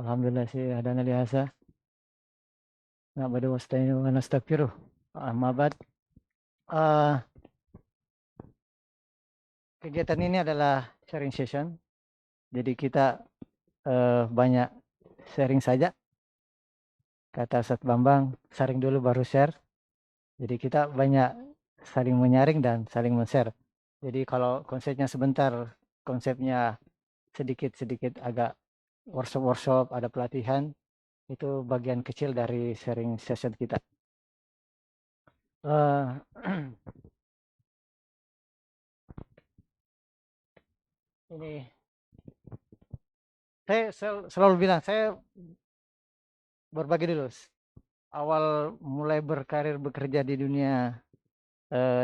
Alhamdulillah sih ada nalihasa. Nak badu wasta'inu wa nastaghfiruh. Amma ba'd. Eh, Kegiatan ini adalah sharing session. Jadi kita banyak sharing saja. Kata Ustaz Bambang, sharing dulu baru share. Jadi kita banyak saling menyaring dan saling men-share. Jadi kalau konsepnya sebentar, konsepnya sedikit-sedikit agak workshop-workshop, ada pelatihan, itu bagian kecil dari sharing session kita. Eh, ini saya selalu bilang saya berbagi dulu. Awal mulai berkarir bekerja di dunia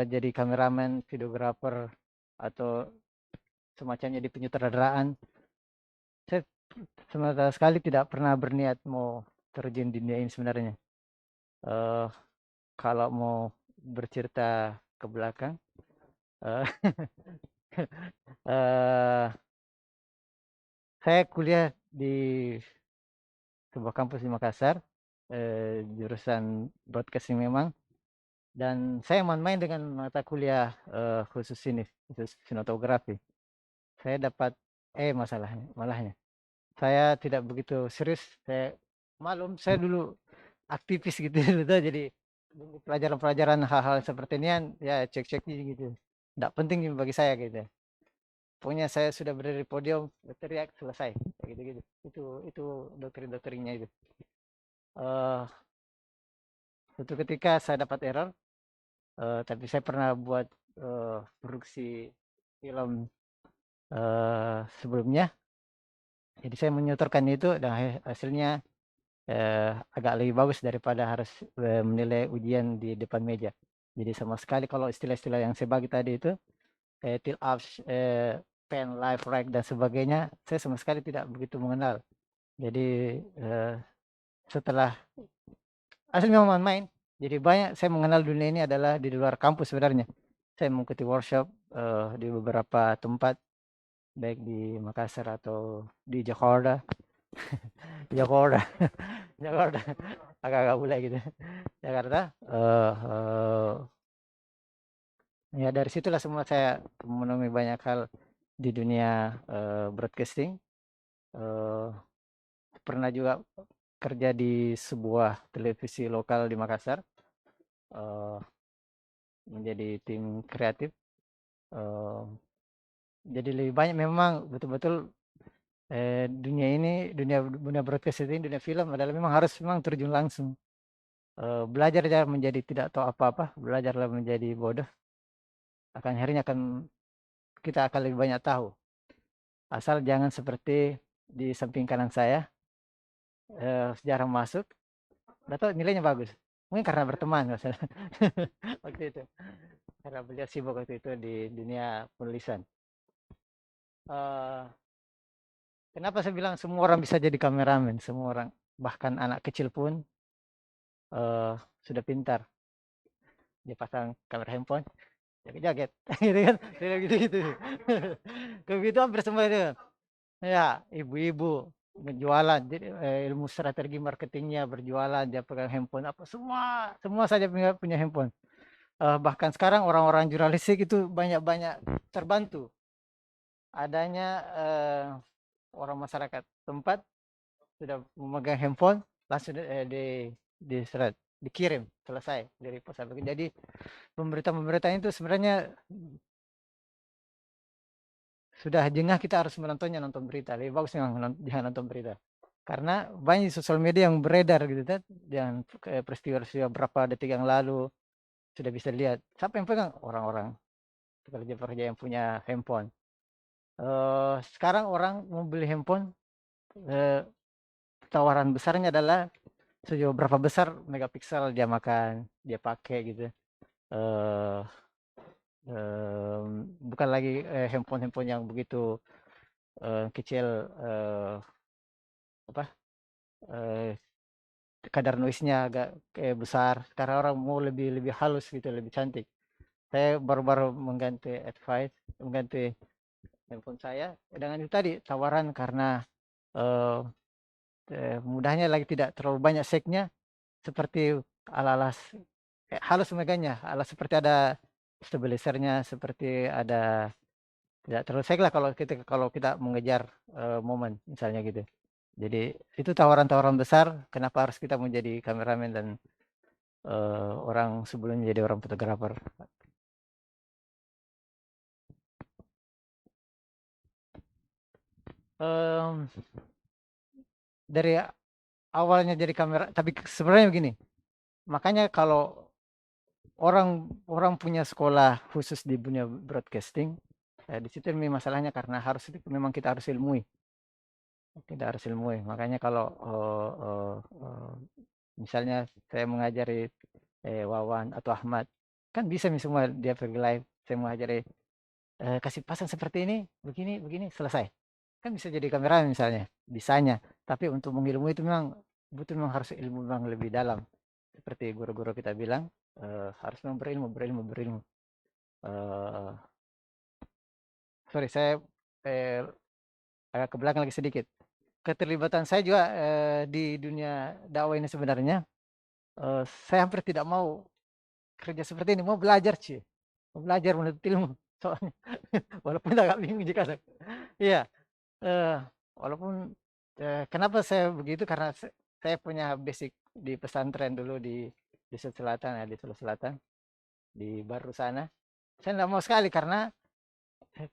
jadi kameramen, videografer atau semacamnya di penyutradaraan, saya sama sekali tidak pernah berniat mau terjun di dunia ini sebenarnya. Eh, Kalau mau bercerita ke belakang, eh, eh, saya kuliah di sebuah kampus di Makassar, jurusan broadcasting memang. Dan saya main-main dengan mata kuliah khusus ini, khusus sinematografi. Saya dapat malahnya. Saya tidak begitu serius. Saya malum, saya dulu aktivis gitu dulu tuh, jadi pelajaran-pelajaran hal-hal seperti ini ya cek-cek gitu. Tidak penting bagi saya gitu. Pokoknya saya sudah berdiri di podium, teriak selesai, kayak gitu-gitu. Itu doktrin-doktrinnya itu. Eh Suatu ketika saya dapat error, tapi saya pernah buat produksi film sebelumnya. Jadi saya menyetorkan itu dan hasilnya agak lebih bagus daripada harus menilai ujian di depan meja. Jadi sama sekali kalau istilah-istilah yang saya bagi tadi itu, till ups, pen, live, rag dan sebagainya, saya sama sekali tidak begitu mengenal. Jadi setelah asli memang main, jadi banyak saya mengenal dunia ini adalah di luar kampus sebenarnya. Saya mengikuti workshop di beberapa tempat, baik di Makassar atau di Jakarta. Jakarta, Jakarta, agak-agak bule gitu. Jakarta. Ya dari situlah semua saya menemui banyak hal di dunia broadcasting. Eh, Pernah juga kerja di sebuah televisi lokal di Makassar, eh, menjadi tim kreatif. Eh, jadi lebih banyak memang betul-betul dunia ini, dunia broadcasting ini, dunia film adalah memang harus memang terjun langsung. Belajar aja menjadi tidak tahu apa-apa, belajarlah menjadi bodoh. Akhirnya kita akan lebih banyak tahu. Asal jangan seperti di samping kanan saya, sejarah masuk, atau nilainya bagus. Mungkin karena berteman masalah. Waktu itu. Karena beliau sibuk waktu itu di dunia penulisan. Eh, Kenapa saya bilang semua orang bisa jadi kameramen, semua orang, bahkan anak kecil pun eh, sudah pintar. Dia pasang kamera handphone, jaget-jaget, gitu kan, gitu-gitu. Begitu hampir semua itu. Ya, ibu-ibu berjualan, jadi ilmu strategi marketingnya berjualan, dia pegang handphone apa semua, semua saja punya handphone. Bahkan sekarang orang-orang jurnalistik itu banyak-banyak terbantu adanya orang masyarakat tempat sudah memegang handphone langsung dikirim selesai dari pos. Jadi pemberita-pemberita itu sebenarnya sudah jengah kita harus menontonnya, nonton berita. Lebih bagus memang jangan nonton berita. Karena banyak sosial media yang beredar gitu kan, yang peristiwa-peristiwa berapa detik yang lalu sudah bisa lihat. Siapa yang pegang? Orang-orang pekerja-pekerja yang punya handphone. Sekarang orang mau beli handphone, eh, tawaran besarnya adalah sejauh berapa besar megapiksel dia makan, dia pakai gitu. Eh, Bukan lagi handphone-handphone yang begitu kecil, apa eh, kadar noise-nya agak kayak besar. Karena orang mau lebih lebih halus gitu, lebih cantik. Saya baru-baru mengganti handphone saya dengan itu tadi tawaran karena eh, mudahnya lagi tidak terlalu banyak seknya seperti ala-ala halus megangnya, ala seperti ada stabilizernya, seperti ada tidak terlalu sek lah kalau kita mengejar momen misalnya gitu. Jadi itu tawaran-tawaran besar kenapa harus kita menjadi kameramen dan orang sebelumnya jadi orang fotografer. Em, dari awalnya jadi kamera, tapi sebenarnya begini. Makanya kalau orang orang punya sekolah khusus di dunia broadcasting, di situ masalahnya karena memang kita harus ilmui. Kita harus ilmui. Makanya kalau misalnya saya mengajari Wawan atau Ahmad, kan bisa nih semua dia pergi live, saya mengajari kasih pasang seperti ini, begini, begini, selesai. Kan bisa jadi kamera misalnya, bisanya. Tapi untuk mengilmu itu memang butuh memang harus ilmu memang lebih dalam. Seperti guru-guru kita bilang, harus memang berilmu, berilmu, berilmu. Sorry, saya eh, agak ke belakang lagi sedikit. Keterlibatan saya juga di dunia dakwah ini sebenarnya, saya hampir tidak mau kerja seperti ini, mau belajar sih, mau belajar menuntut ilmu. Soalnya, walaupun agak bingung jika ada. Iya, eh, walaupun kenapa saya begitu karena saya punya basic di pesantren dulu di Sulawesi Selatan ya, di Sulawesi Selatan, di Baru sana. Saya tidak mau sekali karena eh,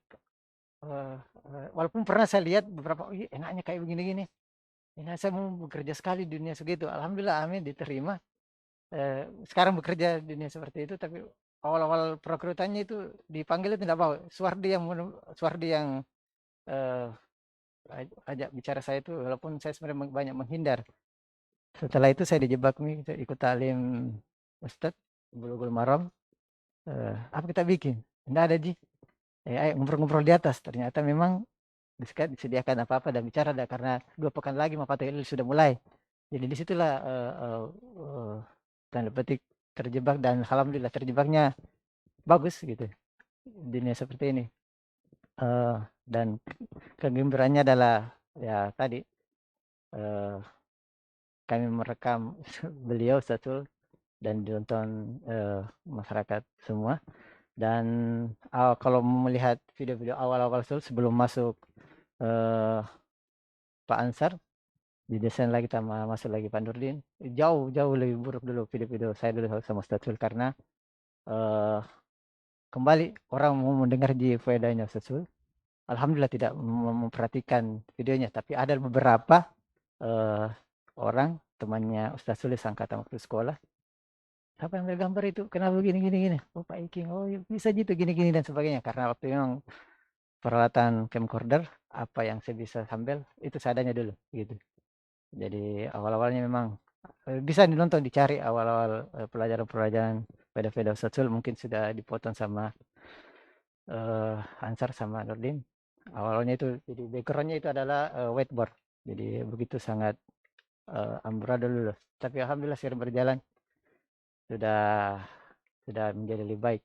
walaupun pernah saya lihat beberapa, enaknya kayak begini-gini. Ini saya mau bekerja sekali di dunia segitu. Alhamdulillah, amin, diterima. Sekarang bekerja di dunia seperti itu, tapi awal-awal perekrutannya itu dipanggil tidak mau. Suwardi yang eh, ajak bicara saya itu, walaupun saya sebenarnya banyak menghindar. Setelah itu saya dijebak nih, ikut talim Ustadz Bulughul Maram. Apa kita bikin? Tidak ada Ji. Ayo ngobrol-ngobrol di atas. Ternyata memang disediakan apa-apa dan bicara ada karena 2 pekan lagi Mafathul sudah mulai. Jadi disitulah tanda petik terjebak dan alhamdulillah terjebaknya bagus gitu dunia seperti ini. Dan kegembiraannya adalah ya tadi kami merekam beliau satu dan ditonton masyarakat semua. Dan kalau melihat video-video awal-awal sebelum masuk Pak Ansar, didesain lagi sama masuk lagi Pak Nurdin, jauh lebih buruk dulu video-video saya dulu sama Statul karena kembali orang mau mendengar di faedahnya Statul. Alhamdulillah tidak memperhatikan videonya, tapi ada beberapa orang temannya Ustaz Sulis angkatan waktu sekolah, siapa yang ambil gambar itu, kenapa gini gini gini, oh Pak Iking, oh bisa gitu gini gini dan sebagainya, karena waktu memang peralatan camcorder apa yang saya bisa sambil itu seadanya dulu gitu. Jadi awal-awalnya memang bisa dinonton, dicari awal-awal pelajaran-pelajaran pada Ustaz mungkin sudah dipotong sama Ansar sama Nurdin. Awalnya itu jadi backgroundnya itu adalah whiteboard. Jadi begitu sangat amburadul dulu. Tapi alhamdulillah sering berjalan sudah menjadi lebih baik.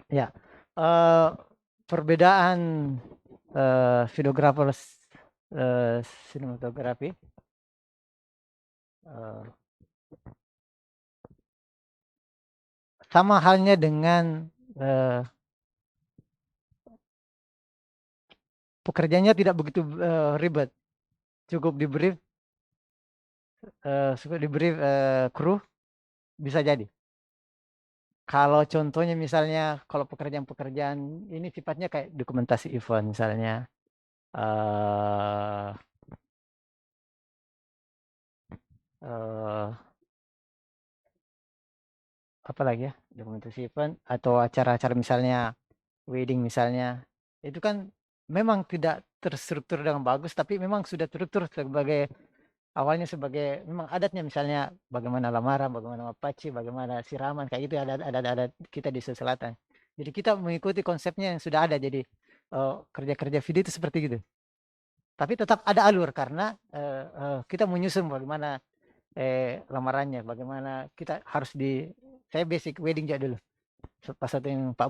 Ya, perbedaan videographer sinematografi sama halnya dengan pekerjaannya tidak begitu ribet, cukup di brief kru bisa jadi. Kalau contohnya misalnya kalau pekerjaan-pekerjaan ini sifatnya kayak dokumentasi event misalnya, uh, uh, apa lagi ya, dokumentasi event atau acara-acara misalnya wedding misalnya, itu kan memang tidak terstruktur dengan bagus, tapi memang sudah terstruktur sebagai awalnya sebagai memang adatnya misalnya bagaimana lamaran, bagaimana mapaci, bagaimana siraman kayak gitu ada kita di Sulawesi Selatan. Jadi kita mengikuti konsepnya yang sudah ada. Jadi kerja-kerja video itu seperti gitu. Tapi tetap ada alur karena kita menyusun bagaimana lamarannya, bagaimana kita harus saya basic wedding aja dulu. Pas satu yang Pak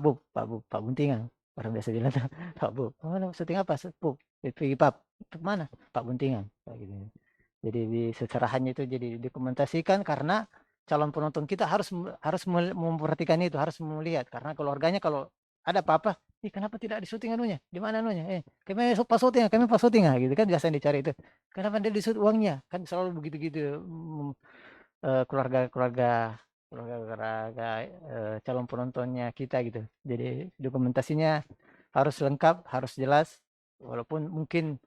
Buntingan, orang biasa bilang Pak Bub, mana syuting apa? Bub, pergi Pak mana? Pak Buntingan, kayak gitu. Jadi di seserahannya itu jadi dokumentasikan karena calon penonton kita harus memperhatikan itu, harus melihat karena keluarganya kalau ada apa-apa, ih kenapa tidak disuting anunya, di mana anunya, kami pas syuting ah, gitu kan biasanya dicari itu, kenapa dia disut uangnya, kan selalu begitu-gitu keluarga-keluarga keluarga-keluarga calon penontonnya kita gitu. Jadi dokumentasinya harus lengkap, harus jelas, walaupun mungkin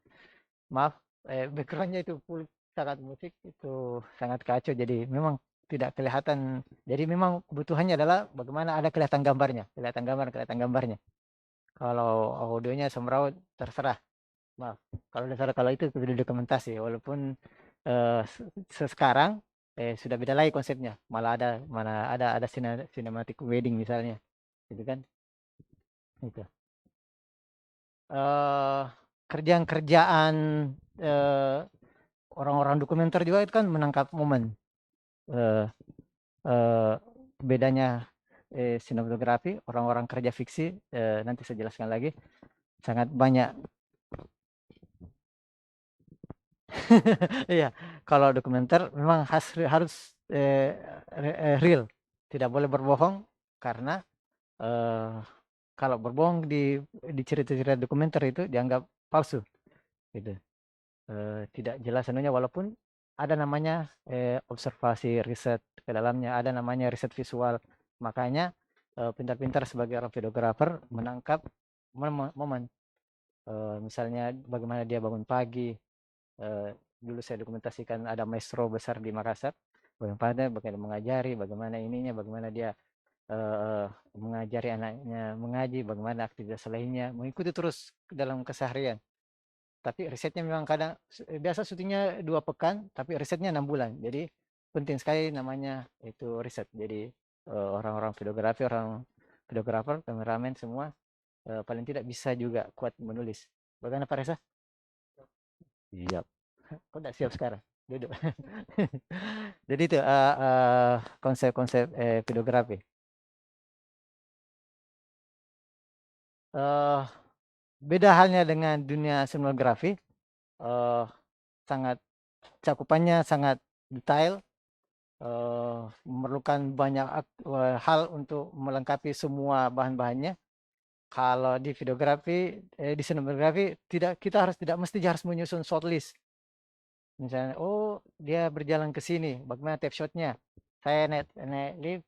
maaf backgroundnya itu full sangat musik itu sangat kacau jadi memang tidak kelihatan jadi memang kebutuhannya adalah bagaimana ada kelihatan gambarnya kalau audionya semraut terserah maaf kalau dasar kalau itu sudah dokumentasi walaupun sekarang sudah beda lagi konsepnya malah ada mana ada cinematic wedding misalnya gitu kan itu eh kerjaan-kerjaan eh, orang-orang dokumenter juga itu kan menangkap momen eh, eh, bedanya sinematografi orang-orang kerja fiksi nanti saya jelaskan lagi sangat banyak. Iya kalau dokumenter memang harus real tidak boleh berbohong karena eh, kalau berbohong di cerita-cerita dokumenter itu dianggap palsu gitu. Tidak jelas anunya walaupun ada namanya observasi riset ke dalamnya ada namanya riset visual makanya pintar-pintar sebagai orang videografer menangkap momen misalnya bagaimana dia bangun pagi dulu saya dokumentasikan ada maestro besar di Makassar bagaimana mengajari bagaimana ininya bagaimana dia eh, mengajari anaknya mengaji bagaimana aktivitas lainnya mengikuti terus dalam keseharian tapi risetnya memang kadang biasa syutingnya 2 pekan tapi risetnya 6 bulan jadi penting sekali namanya itu riset jadi orang-orang videografi orang videografer kameramen semua paling tidak bisa juga kuat menulis bagaimana Pak Reza? Siap. Kok tidak siap sekarang duduk. Jadi itu konsep-konsep videografi eh beda halnya dengan dunia sinematografi eh sangat cakupannya sangat detail memerlukan banyak hal untuk melengkapi semua bahan-bahannya. Kalau di videografi, di sinematografi tidak kita tidak mesti harus menyusun shortlist. Misalnya, oh dia berjalan ke sini, bagaimana tap shotnya? Saya naik lift,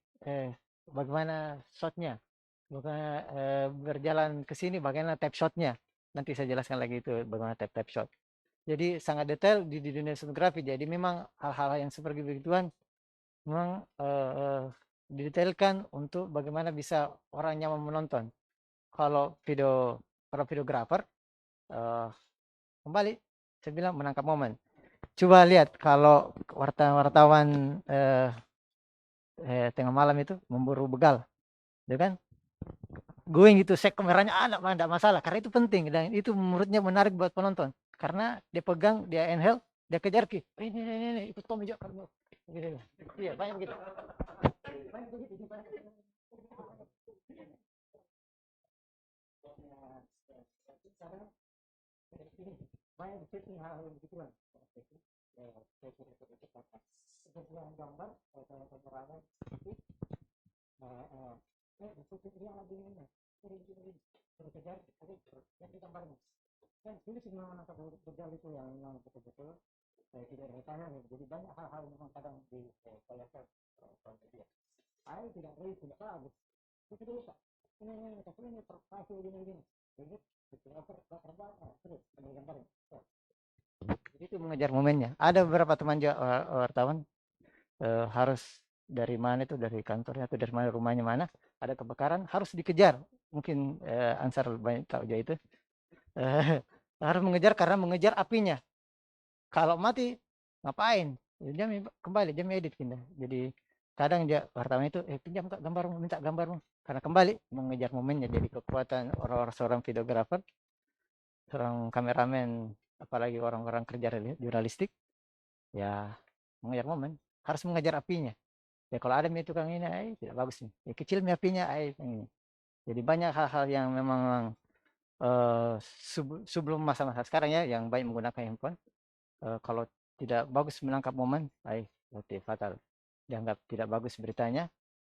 bagaimana shotnya? Bagaimana berjalan ke sini, bagaimana tap shotnya? Nanti saya jelaskan lagi itu bagaimana tap shot. Jadi sangat detail di dunia fotografi. Jadi memang hal-hal yang seperti begituan memang didetailkan untuk bagaimana bisa orang nyaman menonton. Kalau para videografer eh, kembali saya bilang menangkap momen. Coba lihat kalau wartawan tengah malam itu memburu begal, ya kan? Going itu cek kameranya ada masalah karena itu penting dan itu menurutnya menarik buat penonton karena dia pegang dia handheld dia kejar ki ini ikut Tommy juga kamu gitu. Iya banyak begitu. Banyak begitu. Banyak di hal begituan. Sebagian gambar kalau dia lagi ini berkejar yang di gambarnya kan ini sih memang menangkap begal itu yang memang betul-betul tidak bertanya jadi banyak hal-hal yang memang kadang di saya dia tidak real tidak bagus itu bisa ini tapi ini terpaksa ini jadi terbakar terus ada gambarnya jadi itu mengejar momennya ada beberapa teman wartawan harus dari mana itu dari kantornya atau dari mana rumahnya mana ada kebakaran harus dikejar mungkin Ansar banyak tahu aja itu eh, harus mengejar karena mengejar apinya kalau mati ngapain dia kembali dia edit pindah jadi kadang dia wartawan itu pinjam kak gambarmu minta gambarmu karena kembali mengejar momennya jadi kekuatan orang-orang seorang videografer seorang kameramen apalagi orang-orang kerja jurnalistik ya mengejar momen harus mengejar apinya ya kalau ada tukang ini tidak bagus nih ya, kecil apinya ini jadi banyak hal-hal yang memang sebelum masa-masa sekarang ya yang baik menggunakan handphone kalau tidak bagus menangkap momen, berarti fatal. Dianggap tidak bagus beritanya,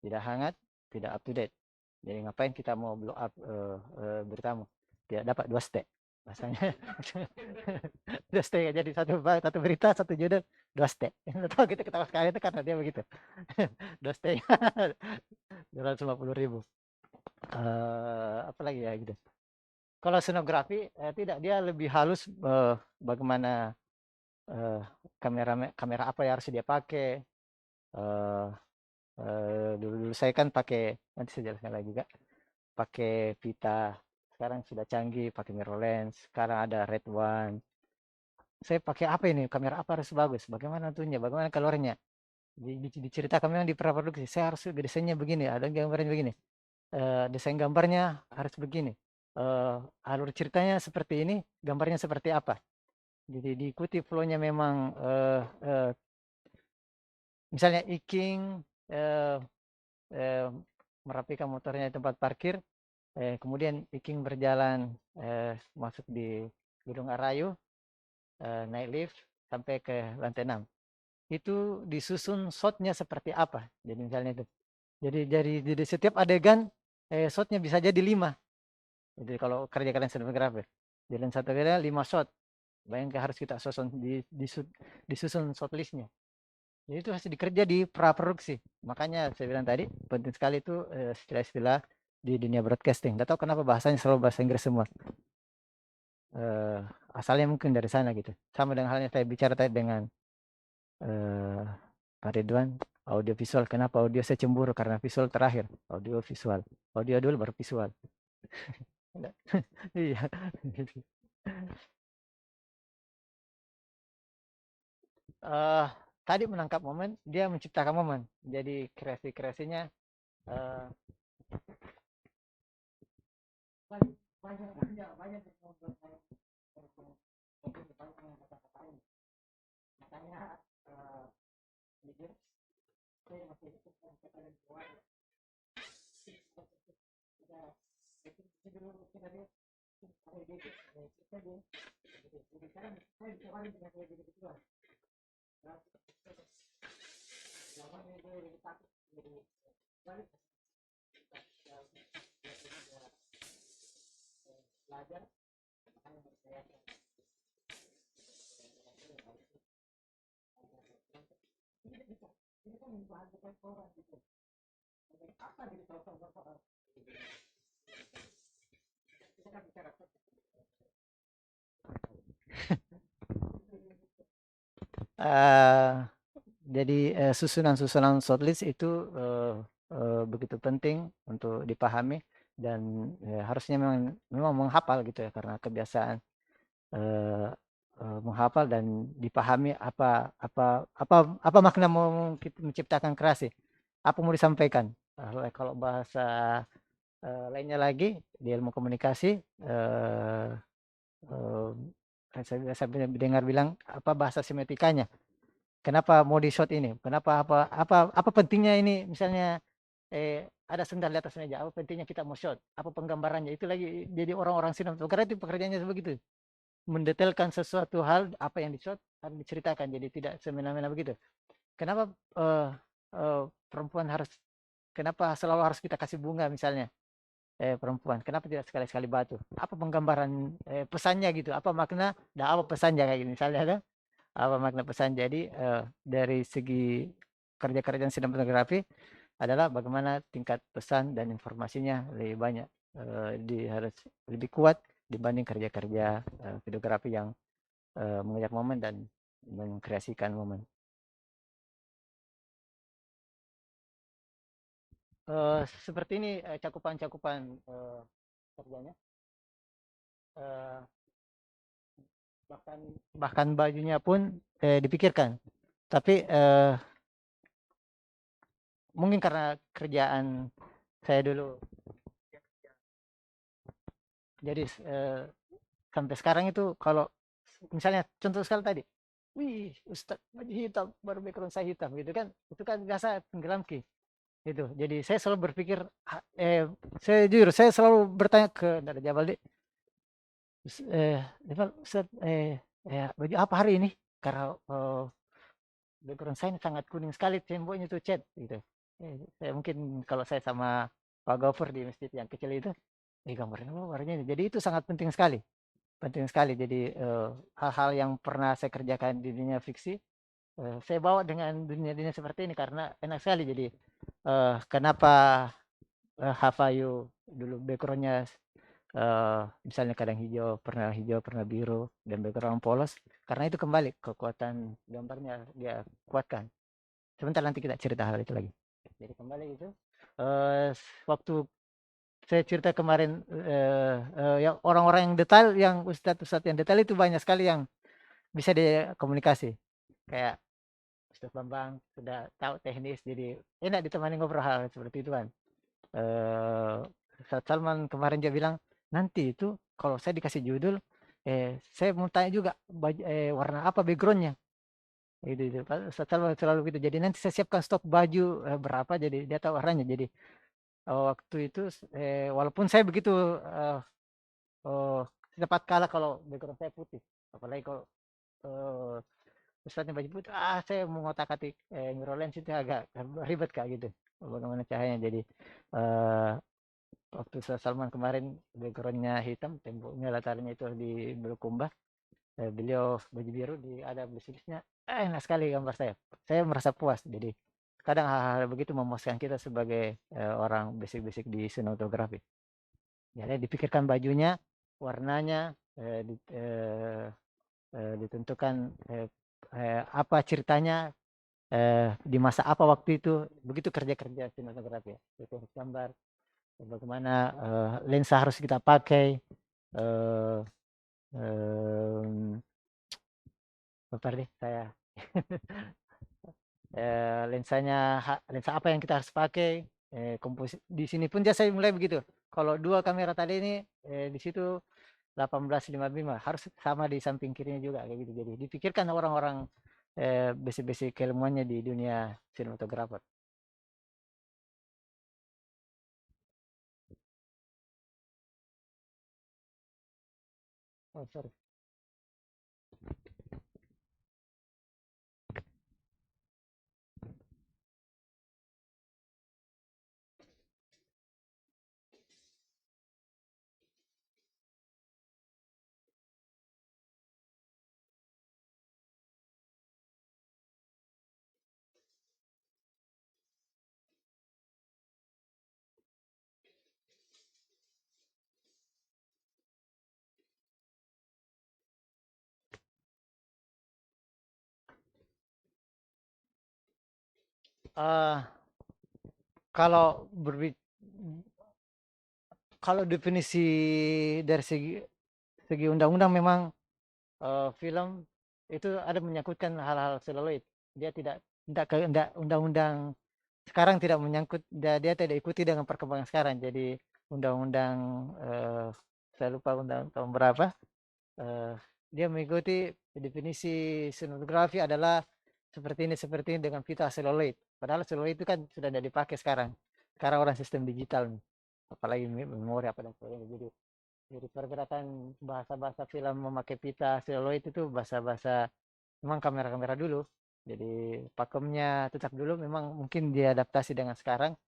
tidak hangat, tidak up to date. Jadi ngapain kita mau blow up beritamu? Tidak dapat 2 step. Bahasanya 2 step, jadi satu berita, satu judul, 2 step. Tahu kita ketawa sekali itu karena dia begitu. 2 step 250.000. Apa lagi ya gitu. Kalau scenografi tidak, dia lebih halus, bagaimana kamera apa yang harus dia pakai. eh dulu saya kan pakai, nanti saya jelaskan lagi juga, pakai Vita. Sekarang sudah canggih, pakai mirrorless. Sekarang ada Red One. Saya pakai apa ini? Kamera apa harus bagus? Bagaimana tentunya? Bagaimana kalorinya? Diceritakan memang di praproduksi. Saya harus desainnya begini, ada gambarnya begini. Desain gambarnya harus begini. Alur ceritanya seperti ini, gambarnya seperti apa? Jadi diikuti flow-nya memang. Misalnya Iking merapikan motornya di tempat parkir, kemudian Iking berjalan masuk di Gedung Arayu, naik lift sampai ke lantai 6. Itu disusun shotnya seperti apa? Jadi misalnya itu. Jadi dari setiap adegan shotnya bisa jadi 5. Jadi kalau kerja kalian sinematografer, jalan satu kali 5 shot. Bayangkan harus kita susun disusun shot listnya. Jadi itu harus dikerja di praproduksi. Makanya saya bilang tadi penting sekali itu istilah-istilah di dunia broadcasting. Nggak tahu kenapa bahasanya selalu bahasa Inggris semua. Asalnya mungkin dari sana gitu. Sama dengan halnya saya bicara tadi dengan Pak Ridwan, audio visual. Kenapa audio saya cemburu? Karena visual terakhir. Audio visual. Audio dulu baru visual. Iya. Tadi menangkap momen, dia menciptakan momen. Jadi kreasi-kreasinya banyak makanya jujur saya masih belajar. Ini kan membahagiakan orang gitu. Apa jadi soal kita kan bicara jadi susunan-susunan shortlist itu begitu penting untuk dipahami dan harusnya memang menghafal gitu ya, karena kebiasaan menghafal dan dipahami apa makna mau menciptakan kreasi, apa mau disampaikan. Kalau bahasa lainnya lagi di ilmu komunikasi, saya dengar bilang apa bahasa semiotikanya. Kenapa mau di shot ini? Kenapa apa pentingnya ini? Misalnya ada sendal di atas meja, apa pentingnya kita mau shot? Apa penggambarannya? Itu lagi jadi orang-orang sinematografer itu pekerjaannya begitu. Mendetailkan sesuatu hal, apa yang di shot harus diceritakan. Jadi tidak semena-mena begitu. Kenapa perempuan harus, kenapa selalu harus kita kasih bunga misalnya? Perempuan, kenapa tidak sekali-sekali batu? Apa penggambaran pesannya gitu? Apa makna dan apa pesannya kayak gini misalnya ada? Apa makna pesan? Jadi dari segi kerja-kerja sinematografi adalah bagaimana tingkat pesan dan informasinya lebih banyak, harus lebih kuat dibanding kerja-kerja videografi yang mengajak momen dan mengkreasikan momen. Seperti ini cakupan-cakupan kerjanya. Bahkan bajunya pun dipikirkan. Tapi mungkin karena kerjaan saya dulu, jadi sampai sekarang itu kalau misalnya contoh sekali tadi, wih Ustadz baju hitam, baru background saya hitam gitu kan, itu kan biasa tenggelam ki gitu. Jadi saya selalu berpikir, saya jujur saya selalu bertanya ke Dada Jabaldi, Ustadz, baju apa hari ini? karena background saya ini sangat kuning sekali temboknya tuh cat gitu. Saya mungkin kalau saya sama Pak Gofur di masjid yang kecil itu, gambarnya warnanya ini. Jadi itu sangat penting sekali. Penting sekali. Jadi hal-hal yang pernah saya kerjakan di dunia fiksi, saya bawa dengan dunia-dunia seperti ini karena enak sekali. Jadi kenapa Hafayu dulu backgroundnya misalnya kadang hijau, pernah biru, dan background polos, karena itu kembali kekuatan gambarnya dia kuatkan. Sebentar nanti kita cerita hal itu lagi. Jadi kembali itu, waktu saya cerita kemarin, yang orang-orang yang detail, yang ustadz-ustadz yang detail itu banyak sekali yang bisa dia komunikasi. Kayak Ustadz Bambang sudah tahu teknis, jadi enak ditemani ngobrol hal seperti itu kan. Ustadz Salman kemarin dia bilang, nanti itu kalau saya dikasih judul, saya mau tanya juga warna apa backgroundnya. Itu Pak Ustadz Salman selalu gitu. Jadi nanti saya siapkan stok baju berapa, jadi dia tahu warnanya. Jadi waktu itu walaupun saya begitu oh, cepat kalah kalau background saya putih, apalagi kalau eh, Ustadznya baju putih, saya mau ngotak-atik mirrorlens itu agak ribet kak gitu, bagaimana cahayanya. Jadi eh, waktu Ustadz Salman kemarin backgroundnya hitam, temboknya latarnya itu di Bulukumba, beliau baju biru, ada belis-belisnya, enak sekali gambar saya merasa puas. Jadi kadang hal-hal begitu memuaskan kita sebagai orang basic-basic di sinematografi. Jadi dipikirkan bajunya, warnanya, ditentukan apa ceritanya, di masa apa waktu itu. Begitu kerja-kerja sinematografi ya. Itu gambar, bagaimana lensa harus kita pakai, eh, bentar deh saya lensanya, lensa apa yang kita harus pakai, komposisi di sini pun saya mulai begitu. Kalau dua kamera tadi ini, di situ 1855 harus sama di samping kirinya juga kayak gitu. Jadi dipikirkan orang-orang basic-basic keilmuannya di dunia sinematografer. Oh, sorry. Eh, kalau kalau definisi dari segi undang-undang, memang film itu ada menyangkutkan hal-hal seluloid. Dia tidak undang-undang sekarang tidak menyangkut, dia tidak ikuti dengan perkembangan sekarang. Jadi undang-undang, saya lupa undang tahun berapa, eh, dia mengikuti definisi sinematografi adalah seperti ini dengan pita seluloid. Padahal seluloid itu kan sudah tidak dipakai sekarang. Sekarang orang sistem digital nih, apalagi memori apa dan sebagainya. Jadi pergerakan bahasa-bahasa film memakai pita seluloid itu bahasa-bahasa memang kamera-kamera dulu. Jadi pakemnya tetap dulu, memang mungkin diadaptasi dengan sekarang.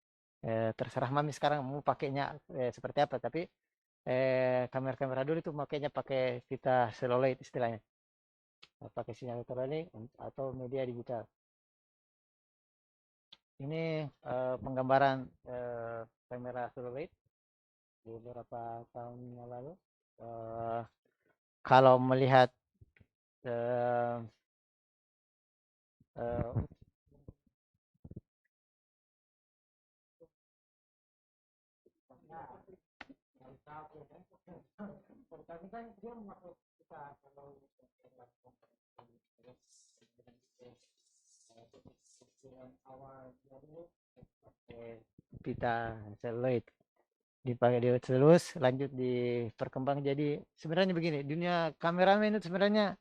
Terserah mami sekarang mau pakainya seperti apa, tapi kamera-kamera dulu itu makanya pakai pita seluloid istilahnya, pakai sinyal elektronik atau media digital. Ini penggambaran kamera seluloid beberapa tahun yang lalu. Eh, kalau melihat eh, eh, pita seluloid dipakai di terus lanjut di perkembang. Jadi sebenarnya begini, dunia kameramen itu sebenarnya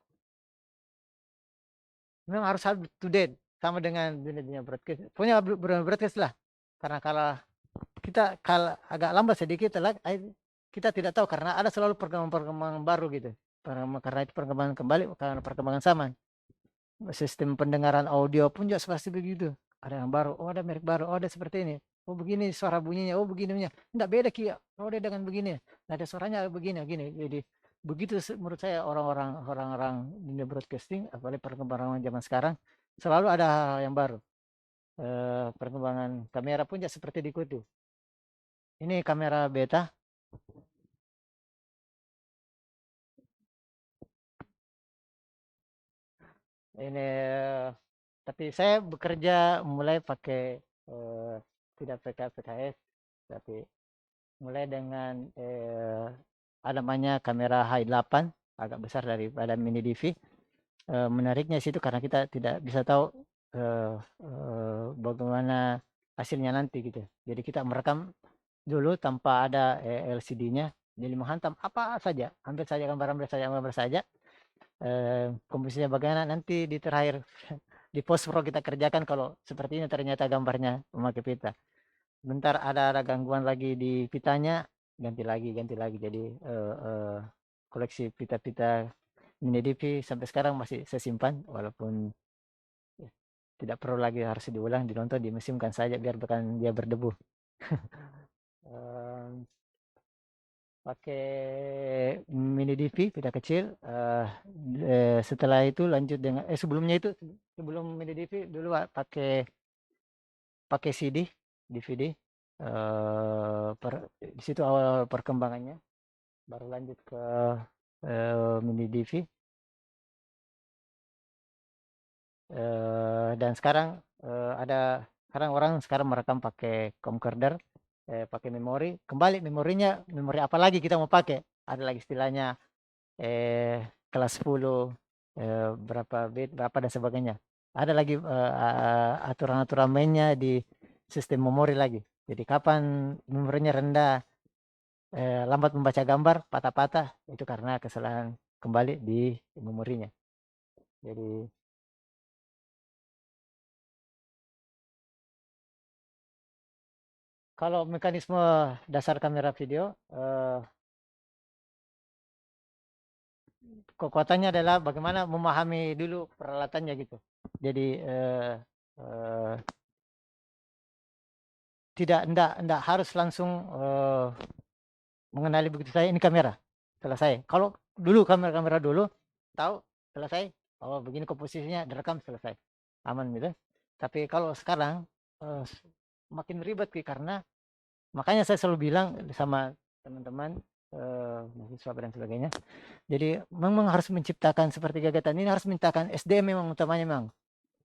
memang harus up to date sama dengan dunia broadcast, punya broadcast lah. Karena kalau kita agak lambat sedikit lah, kita tidak tahu karena ada selalu perkembangan-perkembangan baru gitu. Karena itu perkembangan kembali karena perkembangan zaman. sistem pendengaran audio pun juga seperti begitu. Ada yang baru, oh ada merek baru, oh ada seperti ini, oh begini suara bunyinya, oh begininya, enggak beda Kia, oh dia dengan begini, ada suaranya begini, gini. Jadi begitu menurut saya orang-orang dunia broadcasting, apalagi perkembangan zaman sekarang, selalu ada hal yang baru. Perkembangan kamera pun juga seperti diikuti. Ini kamera beta. Ini tapi saya bekerja mulai pakai tidak PKS, tapi mulai dengan ada namanya kamera H8 agak besar daripada mini DV. Menariknya situ karena kita tidak bisa tahu bagaimana hasilnya nanti gitu. Jadi kita merekam dulu tanpa ada LCD-nya. Jadi menghantam apa saja, ambil saja gambar saja. Komposisinya bagaimana nanti di terakhir di post pro kita kerjakan kalau seperti ini ternyata gambarnya memakai pita. Bentar ada gangguan lagi di pitanya, ganti lagi. Jadi koleksi pita-pita mini DV sampai sekarang masih saya simpan walaupun ya, tidak perlu lagi harus diulang, dinonton, dimusimkan saja biar bukan dia berdebu. Pakai mini DV pita kecil. Setelah itu lanjut dengan sebelumnya itu sebelum mini DV dulu pakai CD DVD. Di situ awal perkembangannya, baru lanjut ke mini DV. Dan sekarang sekarang orang merekam pakai camcorder, pakai memori. Kembali memori apa lagi kita mau pakai? Ada lagi istilahnya kelas 10, berapa bit, berapa dan sebagainya. Ada lagi aturan-aturan mainnya di sistem memori lagi. Jadi kapan memorinya rendah, lambat membaca gambar, patah-patah, itu karena kesalahan kembali di memorinya. Jadi kalau mekanisme dasar kamera video, kekuatannya adalah bagaimana memahami dulu peralatannya gitu. Jadi eh, tidak harus langsung mengenali begitu saya ini kamera. Selesai. Kalau dulu kamera dulu tahu selesai, oh begini komposisinya, direkam selesai. Aman gitu. Tapi kalau sekarang makin ribet karena makanya saya selalu bilang sama teman-teman mahasiswa dan sebagainya. Jadi memang harus menciptakan seperti gagasan ini, harus menciptakan SDM memang utamanya memang.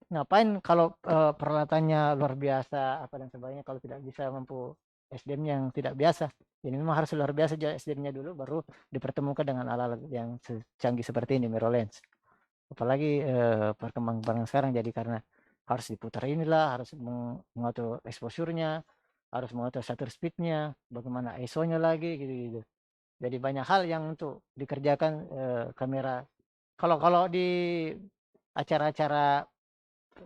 Ngapain kalau peralatannya luar biasa apa dan sebagainya kalau tidak bisa mampu SDM yang tidak biasa. Jadi memang harus luar biasa juga SDM-nya dulu baru dipertemukan dengan alat-alat yang canggih seperti ini mirrorlens. Apalagi perkembangan sekarang jadi karena harus diputar inilah, harus mengatur exposure-nya, harus mengatur shutter speed-nya, bagaimana ISO-nya lagi gitu-gitu. Jadi banyak hal yang untuk dikerjakan kamera. Kalau di acara-acara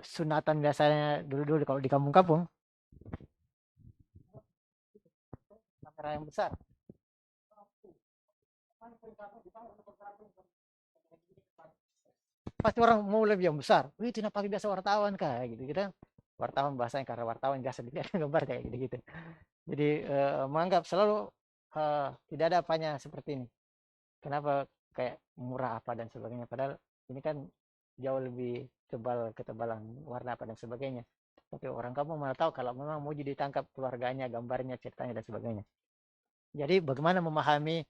sunatan biasanya dulu-dulu kalau di kampung-kampung, kamera yang besar. Pasti orang mau lebih yang besar. Wih, tidak pakai biasa wartawan kah gitu kita. Wartawan bahasanya karena wartawan biasa dilihat gambar kayak gitu-gitu. Jadi menganggap selalu tidak ada apanya seperti ini. Kenapa kayak murah apa dan sebagainya. Padahal ini kan jauh lebih tebal ketebalan warna apa dan sebagainya. Tapi orang kamu malah tahu kalau memang mau jadi tangkap keluarganya, gambarnya, ceritanya dan sebagainya. Jadi bagaimana memahami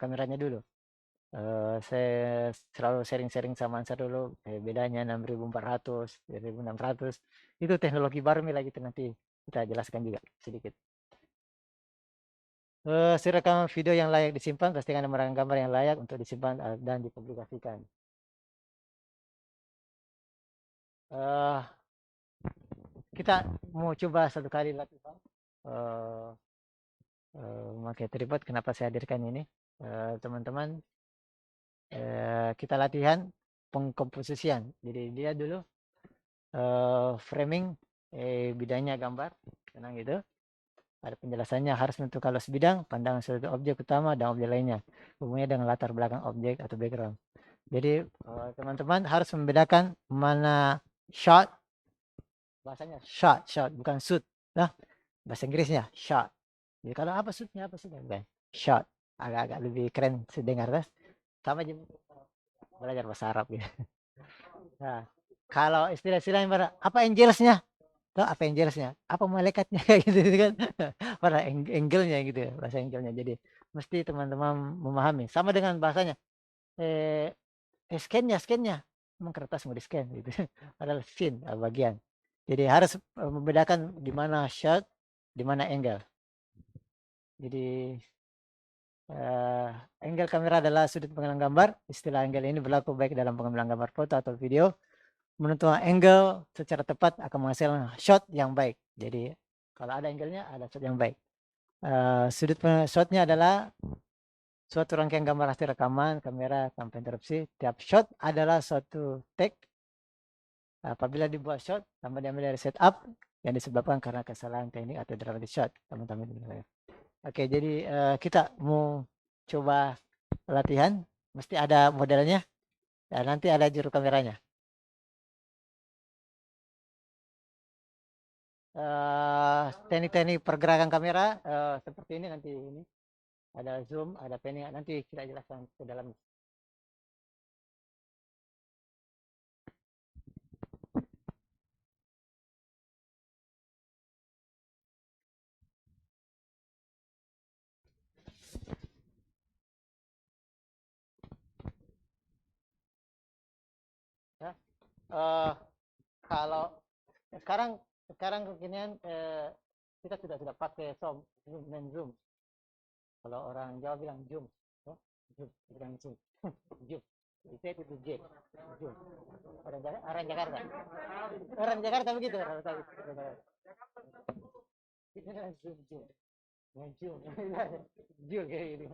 kameranya dulu. Saya selalu sharing-sharing sama Ansar dulu bedanya 6400, 1600. Itu teknologi baru lagi itu nanti kita jelaskan juga sedikit. Hasil rekaman video yang layak disimpan, pastikan nomor gambar yang layak untuk disimpan dan dipublikasikan. Kita mau coba satu kali latihan memakai tripod. Kenapa saya hadirkan ini, teman-teman? Kita latihan pengkomposisian. Jadi dia dulu framing bidangnya gambar, tenang gitu. Ada penjelasannya harus menentukan kalau sebidang, pandangan suatu objek utama dan objek lainnya, hubungannya dengan latar belakang objek atau background. Jadi teman-teman harus membedakan mana shot, bahasanya shot bukan shoot. Nah, bahasa Inggrisnya shot. Jadi kalau apa shootnya apa shootnya bukan shot, agak-agak lebih keren sedengar dah. Sama aja belajar bahasa Arab ya. Nah, kalau istilah-istilah yang apa angelsnya? Tuh apa angelsnya? Apa malaikatnya kayak gitu kan? Pada angelnya gitu ya, bahasa angelnya. Jadi mesti teman-teman memahami. Sama dengan bahasanya. Eh, scan-nya. Emang kertas mau di-scan gitu. Padahal scene bagian. Jadi harus membedakan di mana shot, di mana angle. Jadi eh, angle kamera adalah sudut pengambilan gambar. Istilah angle ini berlaku baik dalam pengambilan gambar foto atau video. Menentukan angle secara tepat akan menghasilkan shot yang baik. Jadi kalau ada angle-nya ada shot yang baik. Sudut shotnya adalah suatu rangkaian gambar hasil rekaman kamera tanpa interupsi. Tiap shot adalah suatu take. Apabila dibuat shot tanpa diambil dari setup yang disebabkan karena kesalahan teknik atau dramatic shot, teman-teman. Oke, jadi kita mau coba latihan, mesti ada modelnya dan nanti ada juru kameranya. Teknik-teknik pergerakan kamera seperti ini nanti ini ada zoom, ada panning, nanti kita jelaskan ke dalam. Ya. Uh, kalau sekarang sekarang kekinian kita sudah pakai zoom, zoom. Kalau orang Jawa bilang zoom, oh, zoom, bukan zoom, zoom. Itu J, zoom. Orang Jakarta, orang Jakarta begitu, orang tahu. Itu zoom, zoom, zoom, zoom kayak gitu.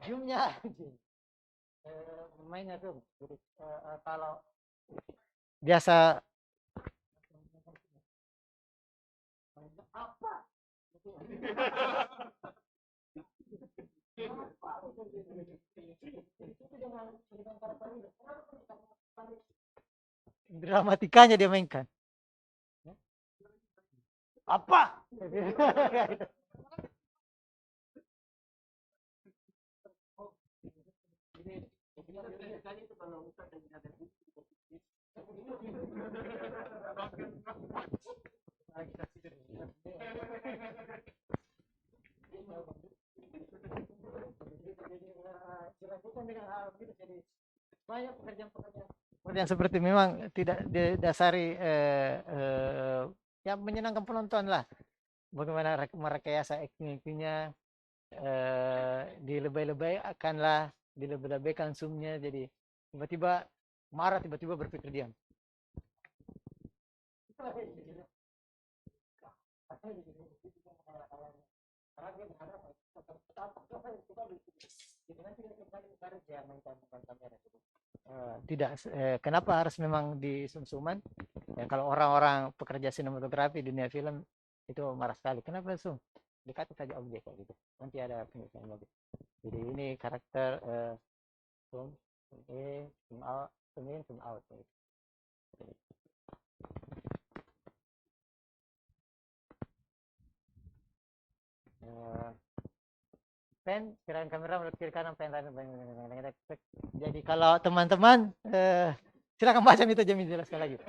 Zoomnya, zoom. Mainnya zoom. Jadi kalau biasa apa? Dramatikanya dia mainkan. Apa? Banyak pekerjaan seperti memang tidak didasari yang menyenangkan penonton lah. Bagaimana merekayasa acting-actingnya dilebay-lebay akanlah dilebay-lebaykan zoomnya jadi tiba-tiba marah tiba-tiba berpikir diam. Tidak kenapa harus memang di sum-suman ya, kalau orang-orang pekerja sinematografi dunia film itu marah sekali kenapa sum dikata saja objek kayak gitu nanti ada penjelasan lagi jadi ini karakter zoom zoom out zoom in zoom out gitu. Pen kira kamera menurut kiri kanan pen jadi kalau teman-teman silakan baca itu Jamin jelaskan lagi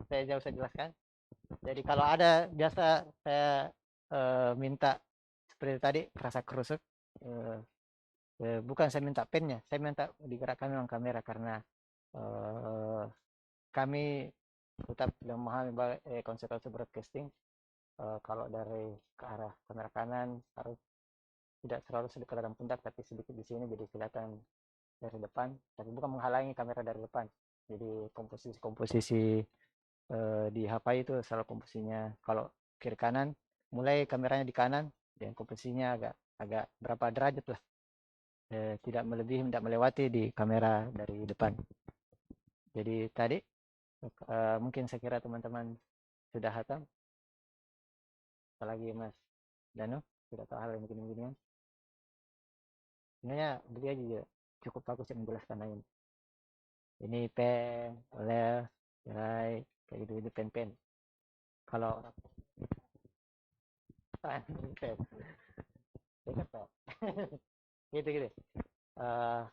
saya jauh saya jelaskan jadi kalau ada biasa saya minta seperti tadi kerasa kerusuk bukan saya minta pennya saya minta digerakkan memang kamera karena kami tetap memahami konsep-konsep broadcasting kalau dari ke arah kamera kanan harus tidak terlalu sedikit dalam pundak tapi sedikit di sini jadi kelihatan dari depan tapi bukan menghalangi kamera dari depan jadi komposisi di HP itu selalu komposisinya kalau kiri kanan mulai kameranya di kanan dan komposisinya agak agak berapa derajat lah tidak melebihi tidak melewati di kamera dari depan jadi tadi mungkin saya kira teman-teman sudah hatam apalagi Mas Dano tidak tahu hal yang begini-beginian sebenarnya beli aja cukup bagus yang menjelaskan ini pen, left, right, kayak gitu itu pen. Kalau pen, pen, gitu gitu. Uh,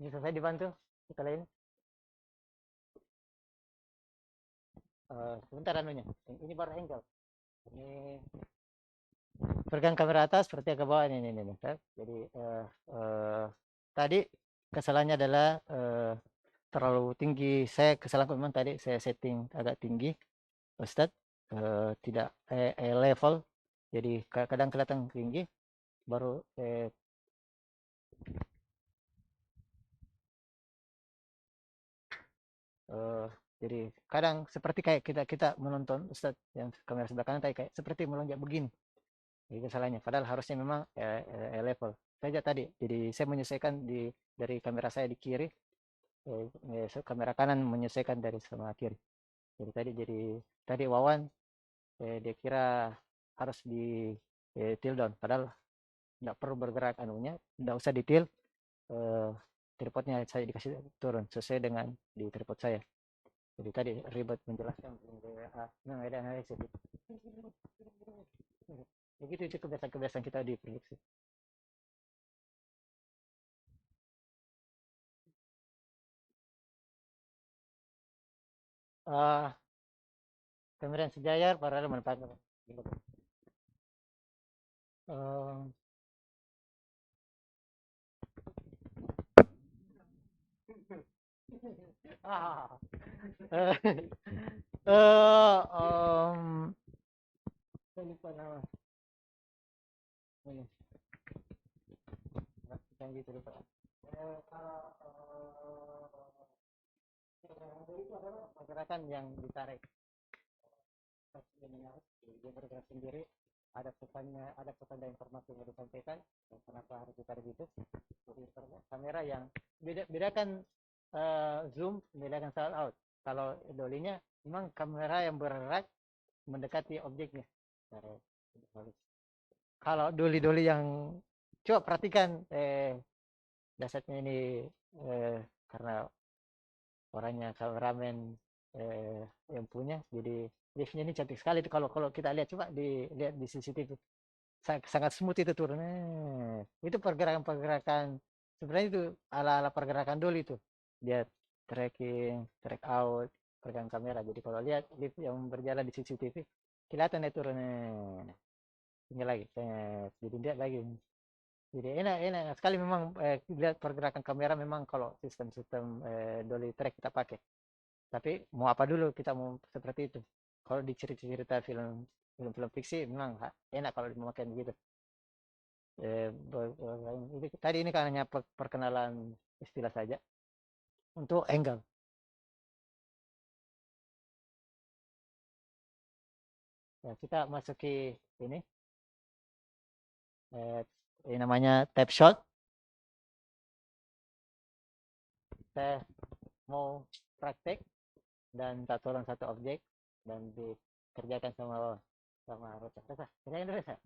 ini selesai dibantu kita lain. Sebentar anunya. Ini baru angle. Ini pegang kamera atas seperti ke bawah ini. Jadi tadi kesalahannya adalah terlalu tinggi. Saya kesalahanku memang tadi saya setting agak tinggi, Ustadz. Tidak level. Jadi kadang kelihatan tinggi, baru jadi kadang seperti kayak kita menonton Ustadz yang kamera sebelah kanan tadi kayak seperti melonjak begini. Itu salahnya. Padahal harusnya memang level saja tadi. Jadi saya menyesuaikan dari kamera saya di kiri, kamera kanan menyesuaikan dari sama kiri. Jadi tadi Wawan dia kira harus di tilt down. Padahal tidak perlu bergerak anunya, tidak usah di tilt. Tripodnya saya dikasih turun sesuai dengan di tripod saya. Jadi tadi ribet menjelaskan nah ada analisis. Begitu itu kebiasaan-kebiasaan kita di produksi. Kemudian sejajar para manfaatnya. Uh, ah, uh, saya lupa nama. Yang gitu lupa. Itu adalah pergerakan yang ditarik. Dia bergerak sendiri. Ada pesannya, ada pesan dan informasi yang disampaikan. Dan kenapa harus ditarik itu? Jadi kamera yang bedakan zoom, bedakan start out. Kalau dolinya memang kamera yang bergerak mendekati objeknya. Kalau doli-doli yang coba perhatikan dasarnya ini karena orangnya kameramen yang punya, jadi liftnya ini cantik sekali itu kalau kalau kita lihat coba dilihat di CCTV sangat smooth itu turunnya. Itu pergerakan-pergerakan sebenarnya itu ala-ala pergerakan doli itu. Dia tracking, track out, pegang kamera. Jadi kalau lihat lift yang berjalan di CCTV kelihatan dia turunnya. Tinggal lagi. Jadi lihat lagi. Jadi enak sekali memang lihat pergerakan kamera memang kalau sistem-sistem dolly track kita pakai. Tapi mau apa dulu kita mau seperti itu. Kalau di cerita-cerita film fiksi memang enak kalau memakai begitu. Tadi ini kan hanya perkenalan istilah saja untuk angle. Ya, kita masuki ini, ini namanya tap shot. Saya mau praktek dan satu orang satu objek dan dikerjakan sama Rosa. Kerjain dulu saya.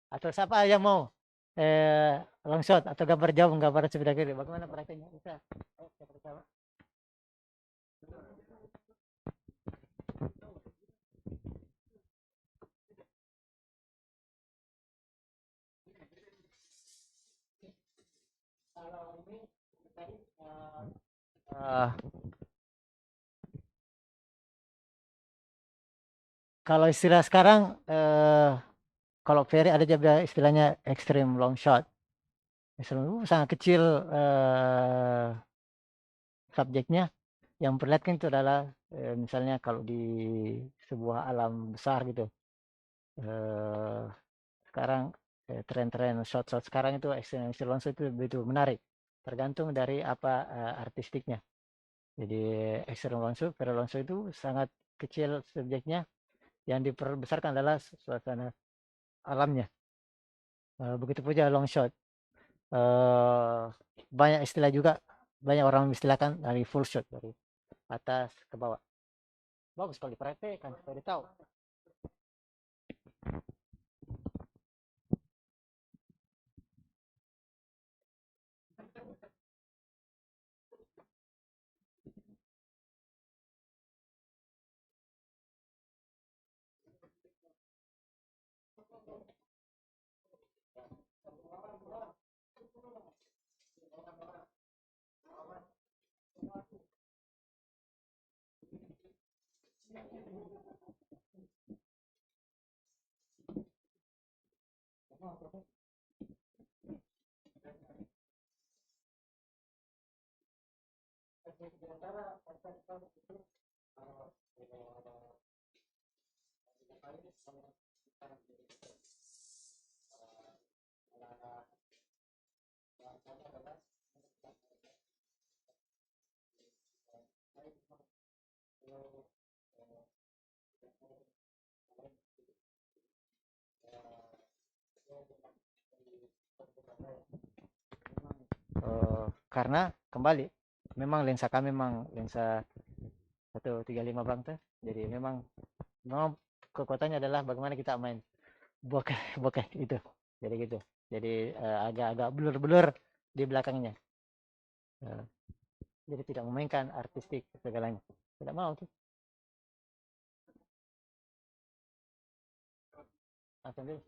Atau siapa yang mau long shot atau gambar jauh gambar sebelah kiri. Bagaimana prakteknya? Bisa. Ayo kita bersama. Kalau ini tadi kalau istilah sekarang kalau Ferry ada juga istilahnya extreme long shot. Extreme sangat kecil subjeknya. Yang perlihatkan itu adalah misalnya kalau di sebuah alam besar gitu. Sekarang tren-tren shot-shot sekarang itu extreme long shot itu begitu menarik. Tergantung dari apa artistiknya. Jadi extreme long shot, very long shot itu sangat kecil subjeknya. Yang diperbesarkan adalah suasana alamnya. Begitu pun long shot. Banyak istilah juga, banyak orang mengistilahkan dari full shot dari atas ke bawah. Bagus kalau dipraktekkan supaya tahu. Karena kembali memang lensa kami memang lensa 135 bang tuh, jadi memang kekuatannya adalah bagaimana kita main bokeh bokeh itu, jadi gitu, jadi agak-agak blur-blur di belakangnya. Eh, jadi tidak memainkan artistik segalanya, tidak mau tuh. Langsung dulu.